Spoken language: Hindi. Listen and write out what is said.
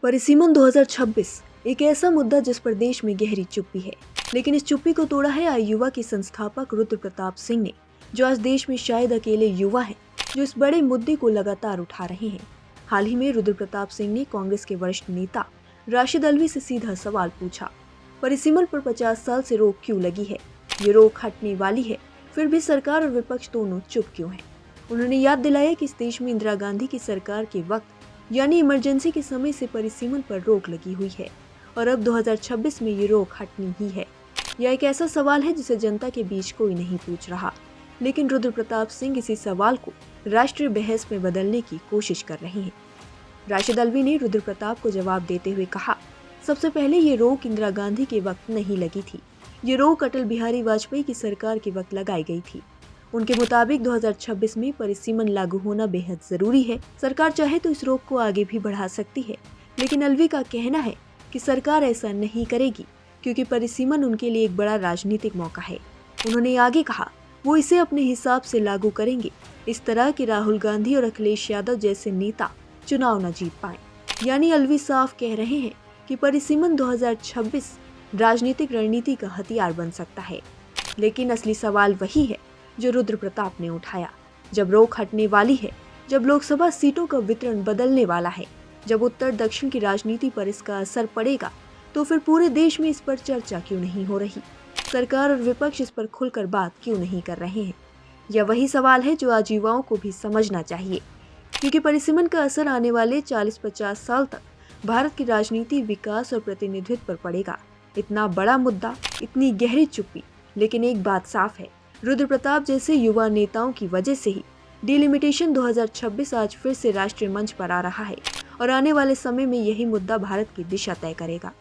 परिसीमन 2026 एक ऐसा मुद्दा जिस पर देश में गहरी चुप्पी है, लेकिन इस चुप्पी को तोड़ा है आयुवा के संस्थापक रुद्र प्रताप सिंह ने, जो आज देश में शायद अकेले युवा हैं जो इस बड़े मुद्दे को लगातार उठा रहे हैं। हाल ही में रुद्र प्रताप सिंह ने कांग्रेस के वरिष्ठ नेता राशिद अल्वी से सीधा सवाल पूछा, परिसीमन पर 50 साल से रोक क्यों लगी है? ये रोक हटने वाली है, फिर भी सरकार और विपक्ष दोनों चुप क्यों हैं? उन्होंने याद दिलाया कि इस देश में इंदिरा गांधी की सरकार के वक्त यानी इमरजेंसी के समय से परिसीमन पर रोक लगी हुई है और अब 2026 में ये रोक हटनी ही है। यह एक ऐसा सवाल है जिसे जनता के बीच कोई नहीं पूछ रहा, लेकिन रुद्र प्रताप सिंह इसी सवाल को राष्ट्रीय बहस में बदलने की कोशिश कर रहे हैं। राशिद अल्वी ने रुद्र प्रताप को जवाब देते हुए कहा, सबसे पहले ये रोक इंदिरा गांधी के वक्त नहीं लगी थी, ये रोक अटल बिहारी वाजपेयी की सरकार के वक्त लगाई गई थी। उनके मुताबिक 2026 में परिसीमन लागू होना बेहद जरूरी है। सरकार चाहे तो इस रोक को आगे भी बढ़ा सकती है, लेकिन अल्वी का कहना है कि सरकार ऐसा नहीं करेगी क्योंकि परिसीमन उनके लिए एक बड़ा राजनीतिक मौका है। उन्होंने आगे कहा, वो इसे अपने हिसाब से लागू करेंगे, इस तरह कि राहुल गांधी और अखिलेश यादव जैसे नेता चुनाव न जीत पाए। यानी अल्वी साफ कह रहे हैं कि परिसीमन 2026 राजनीतिक रणनीति का हथियार बन सकता है। लेकिन असली सवाल वही है जो रुद्र प्रताप ने उठाया, जब रोक हटने वाली है, जब लोकसभा सीटों का वितरण बदलने वाला है, जब उत्तर दक्षिण की राजनीति पर इसका असर पड़ेगा, तो फिर पूरे देश में इस पर चर्चा क्यों नहीं हो रही? सरकार और विपक्ष इस पर खुलकर बात क्यों नहीं कर रहे हैं? यह वही सवाल है जो आज युवाओं को भी समझना चाहिए, क्योंकि परिसीमन का असर आने वाले 40-50 साल तक भारत की राजनीति, विकास और प्रतिनिधित्व पर पड़ेगा। इतना बड़ा मुद्दा, इतनी गहरी चुप्पी, लेकिन एक बात साफ है, रुद्र प्रताप जैसे युवा नेताओं की वजह से ही डिलिमिटेशन 2026 आज फिर से राष्ट्रीय मंच पर आ रहा है और आने वाले समय में यही मुद्दा भारत की दिशा तय करेगा।